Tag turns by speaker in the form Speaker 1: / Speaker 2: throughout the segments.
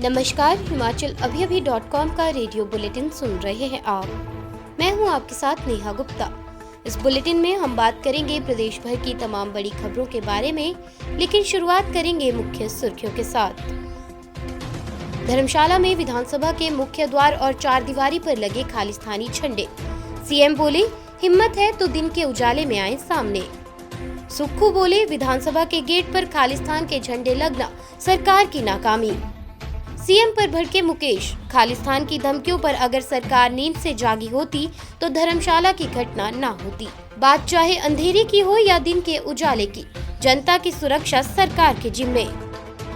Speaker 1: नमस्कार, हिमाचल अभी.com का radio bulletin सुन रहे हैं आप। मैं हूं आपके साथ नेहा गुप्ता। इस बुलेटिन में हम बात करेंगे प्रदेश भर की तमाम बड़ी खबरों के बारे में, लेकिन शुरुआत करेंगे मुख्य सुर्खियों के साथ। धर्मशाला में विधानसभा के मुख्य द्वार और चारदीवारी पर लगे खालिस्तानी झंडे। सीएम बोले, हिम्मत है तो दिन के उजाले में आए सामने। सुक्खू बोले, विधानसभा के गेट पर खालिस्तान के झंडे लगना सरकार की नाकामी। सीएम पर भड़के मुकेश, खालिस्तान की धमकियों पर अगर सरकार नींद से जागी होती तो धर्मशाला की घटना न होती। बात चाहे अंधेरे की हो या दिन के उजाले की, जनता की सुरक्षा सरकार के जिम्मे।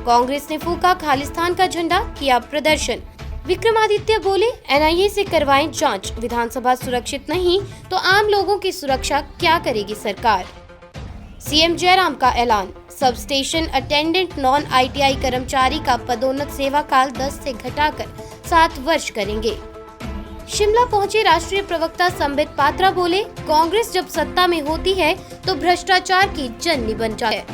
Speaker 1: कांग्रेस ने फूका खालिस्तान का झंडा, किया प्रदर्शन। विक्रमादित्य बोले, एनआईए से करवाएं जांच, विधानसभा सुरक्षित नहीं तो आम लोगों की सुरक्षा क्या करेगी सरकार। सीएम जयराम का ऐलान, sub station attendant non ITI कर्मचारी का पदोन्नत सेवा काल 10 से घटाकर 7 वर्ष करेंगे। शिमला पहुंचे राष्ट्रीय प्रवक्ता संबित पात्रा बोले, कांग्रेस जब सत्ता में होती है तो भ्रष्टाचार की जननी बन जाए।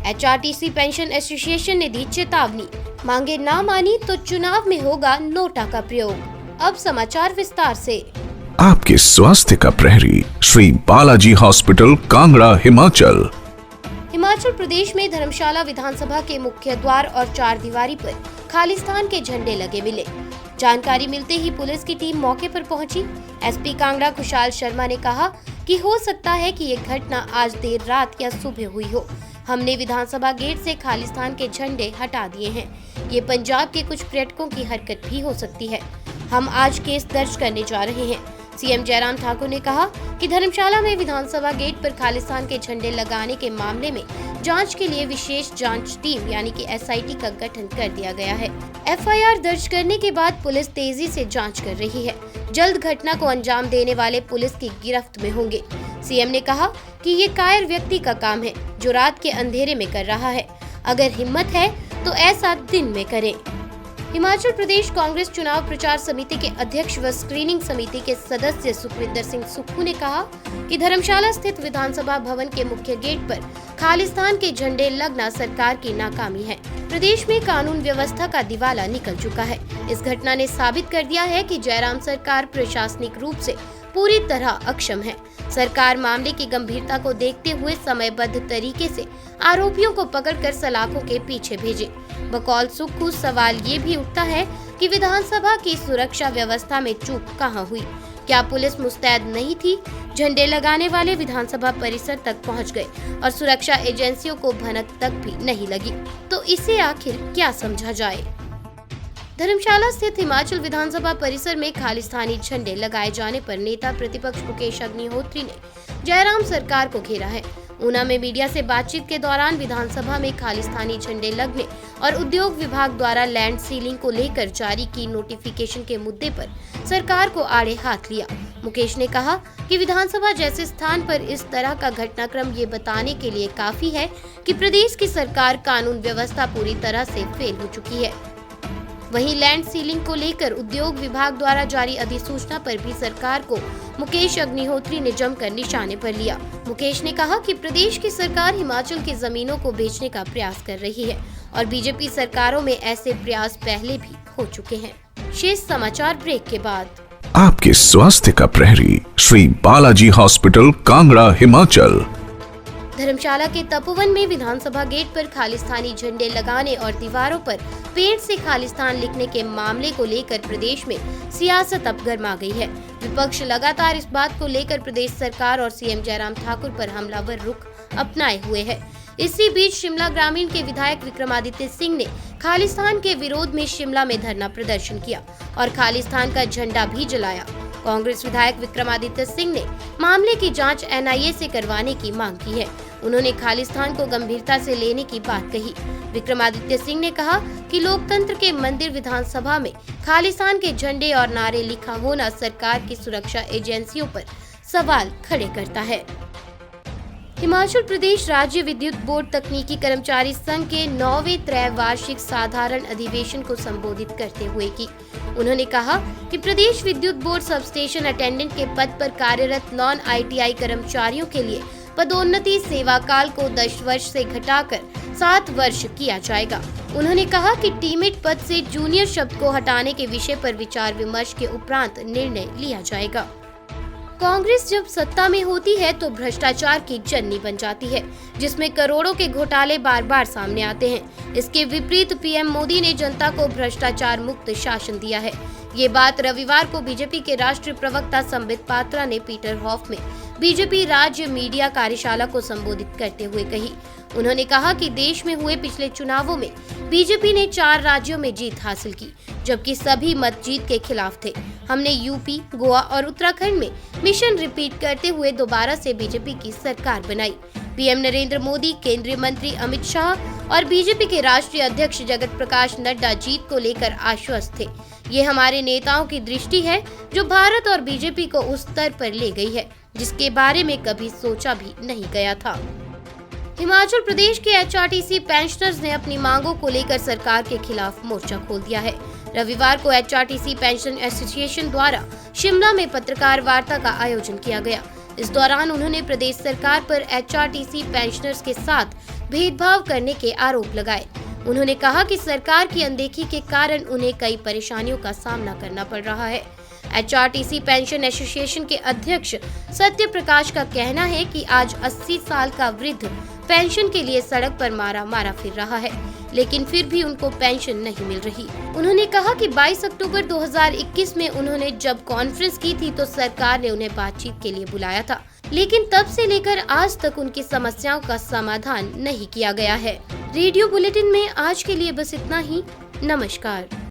Speaker 1: एचआरटीसी पेंशन एसोसिएशन ने दी चेतावनी, मांगे ना मानी तो चुनाव में होगा नोटा का प्रयोग। अब समाचार विस्तार से।
Speaker 2: आपके स्वास्थ्य का प्रहरी श्री बालाजी हॉस्पिटल, कांगड़ा, हिमाचल।
Speaker 1: हिमाचल प्रदेश में धर्मशाला विधानसभा के मुख्य द्वार और चारदीवारी पर खालिस्तान के झंडे लगे मिले। जानकारी मिलते ही पुलिस की टीम मौके पर पहुंची। एसपी कांगड़ा खुशहाल शर्मा ने कहा कि हो सकता है कि ये घटना आज देर रात या सुबह हुई हो। हमने विधानसभा गेट से खालिस्तान के झंडे हटा दिए हैं। ये पंजाब के कुछ पर्यटकों की हरकत भी हो सकती है। हम आज केस दर्ज करने जा रहे हैं। सीएम जयराम ठाकुर ने कहा कि धर्मशाला में विधानसभा गेट पर खालिस्तान के झंडे लगाने के मामले में जांच के लिए विशेष जांच टीम यानी कि एसआईटी का गठन कर दिया गया है। एफआईआर दर्ज करने के बाद पुलिस तेजी से जांच कर रही है। जल्द घटना को अंजाम देने वाले पुलिस की गिरफ्त में होंगे। सीएम ने कहा कि ये कायर व्यक्ति का काम है जो रात के अंधेरे में कर रहा है। अगर हिम्मत है तो ऐसा दिन में करे। हिमाचल प्रदेश कांग्रेस चुनाव प्रचार समिति के अध्यक्ष व स्क्रीनिंग समिति के सदस्य सुखविंदर सिंह सुक्खू ने कहा कि धर्मशाला स्थित विधानसभा भवन के मुख्य गेट पर खालिस्तान के झंडे लगना सरकार की नाकामी है। प्रदेश में कानून व्यवस्था का दिवाला निकल चुका है। इस घटना ने साबित कर दिया है कि जयराम सरकार प्रशासनिक रूप से पूरी तरह अक्षम है। सरकार मामले की गंभीरता को देखते हुए समयबद्ध तरीके से आरोपियों को पकड़कर सलाखों के पीछे भेजे। बकौल सुक्खू सवाल ये भी उठता है कि विधानसभा की सुरक्षा व्यवस्था में चूक कहां हुई। क्या पुलिस मुस्तैद नहीं थी? झंडे लगाने वाले विधानसभा परिसर तक पहुंच गए और सुरक्षा एजेंसियों को भनक तक भी नहीं लगी, तो इसे आखिर क्या समझा जाए। धर्मशाला स्थित हिमाचल विधानसभा परिसर में खालिस्तानी झंडे लगाए जाने पर नेता प्रतिपक्ष मुकेश अग्निहोत्री ने जयराम सरकार को घेरा है। ऊना में मीडिया से बातचीत के दौरान विधानसभा में खालिस्तानी झंडे लगने और उद्योग विभाग द्वारा लैंड सीलिंग को लेकर जारी की नोटिफिकेशन के मुद्दे पर सरकार को आड़े हाथ लिया। मुकेश ने कहा कि विधानसभा जैसे स्थान पर इस तरह का घटनाक्रम ये बताने के लिए काफी है कि प्रदेश की सरकार कानून व्यवस्था पूरी तरह से फेल हो चुकी है। वहीं लैंड सीलिंग को लेकर उद्योग विभाग द्वारा जारी अधिसूचना पर भी सरकार को मुकेश अग्निहोत्री ने जमकर निशाने पर लिया। मुकेश ने कहा कि प्रदेश की सरकार हिमाचल की जमीनों को बेचने का प्रयास कर रही है और बीजेपी सरकारों में ऐसे प्रयास पहले भी हो चुके हैं। शेष समाचार ब्रेक के बाद।
Speaker 2: आपके स्वास्थ्य का प्रहरी श्री बालाजी हॉस्पिटल, कांगड़ा, हिमाचल।
Speaker 1: धर्मशाला के तपोवन में विधानसभा गेट पर खालिस्तानी झंडे लगाने और दीवारों पर पेंट से खालिस्तान लिखने के मामले को लेकर प्रदेश में सियासत अब गर्मा गई है। विपक्ष लगातार इस बात को लेकर प्रदेश सरकार और सीएम जयराम ठाकुर पर हमलावर रुख अपनाए हुए है। इसी बीच शिमला ग्रामीण के विधायक विक्रमादित्य सिंह ने खालिस्तान के विरोध में शिमला में धरना प्रदर्शन किया और खालिस्तान का झंडा भी जलाया। कांग्रेस विधायक विक्रमादित्य सिंह ने मामले की जांच एनआईए से करवाने की मांग की है। उन्होंने खालिस्तान को गंभीरता से लेने की बात कही। विक्रमादित्य सिंह ने कहा कि लोकतंत्र के मंदिर विधानसभा में खालिस्तान के झंडे और नारे लिखा होना सरकार की सुरक्षा एजेंसियों पर सवाल खड़े करता है। हिमाचल प्रदेश राज्य विद्युत बोर्ड तकनीकी कर्मचारी संघ के 9वें त्रैवार्षिक साधारण अधिवेशन को संबोधित करते हुए की उन्होंने कहा कि प्रदेश विद्युत बोर्ड सब स्टेशन अटेंडेंट के पद पर कार्यरत नॉन आईटीआई कर्मचारियों के लिए पदोन्नति सेवा काल को 10 वर्ष से घटाकर 7 वर्ष किया जाएगा। उन्होंने कहा कि टीमेट पद से जूनियर शब्द को हटाने के विषय पर विचार विमर्श के उपरांत निर्णय लिया जाएगा। कांग्रेस जब सत्ता में होती है तो भ्रष्टाचार की जननी बन जाती है, जिसमें करोड़ों के घोटाले बार बार सामने आते हैं। इसके विपरीत पीएम मोदी ने जनता को भ्रष्टाचार मुक्त शासन दिया है। ये बात रविवार को बीजेपी के राष्ट्रीय प्रवक्ता संबित पात्रा ने पीटरहॉफ में बीजेपी राज्य मीडिया कार्यशाला को संबोधित करते हुए कही। उन्होंने कहा कि देश में हुए पिछले चुनावों में बीजेपी ने 4 राज्यों में जीत हासिल की, जबकि सभी मत जीत के खिलाफ थे। हमने यूपी, गोवा और उत्तराखंड में मिशन रिपीट करते हुए दोबारा से बीजेपी की सरकार बनाई। पीएम नरेंद्र मोदी, केंद्रीय मंत्री अमित शाह और बीजेपी के राष्ट्रीय अध्यक्ष जगत प्रकाश नड्डा जीत को लेकर आश्वस्त थे। ये हमारे नेताओं की दृष्टि है जो भारत और बीजेपी को उस स्तर पर ले गई है जिसके बारे में कभी सोचा भी नहीं गया था। हिमाचल प्रदेश के एचआरटीसी पेंशनर्स ने अपनी मांगों को लेकर सरकार के खिलाफ मोर्चा खोल दिया है। रविवार को एचआरटीसी पेंशन एसोसिएशन द्वारा शिमला में पत्रकार वार्ता का आयोजन किया गया। इस दौरान उन्होंने प्रदेश सरकार पर एचआरटीसी पेंशनर्स के साथ भेदभाव करने के आरोप लगाए। उन्होंने कहा कि सरकार की अनदेखी के कारण उन्हें कई परेशानियों का सामना करना पड़ रहा है। एचआरटीसी पेंशन एसोसिएशन के अध्यक्ष सत्य प्रकाश का कहना है कि आज 80 साल का वृद्ध पेंशन के लिए सड़क पर मारा फिर रहा है, लेकिन फिर भी उनको पेंशन नहीं मिल रही। उन्होंने कहा कि 22 अक्टूबर 2021 में उन्होंने जब कॉन्फ्रेंस की थी तो सरकार ने उन्हें बातचीत के लिए बुलाया था, लेकिन तब से लेकर आज तक उनकी समस्याओं का समाधान नहीं किया गया है। रेडियो बुलेटिन में आज के लिए बस इतना ही। नमस्कार।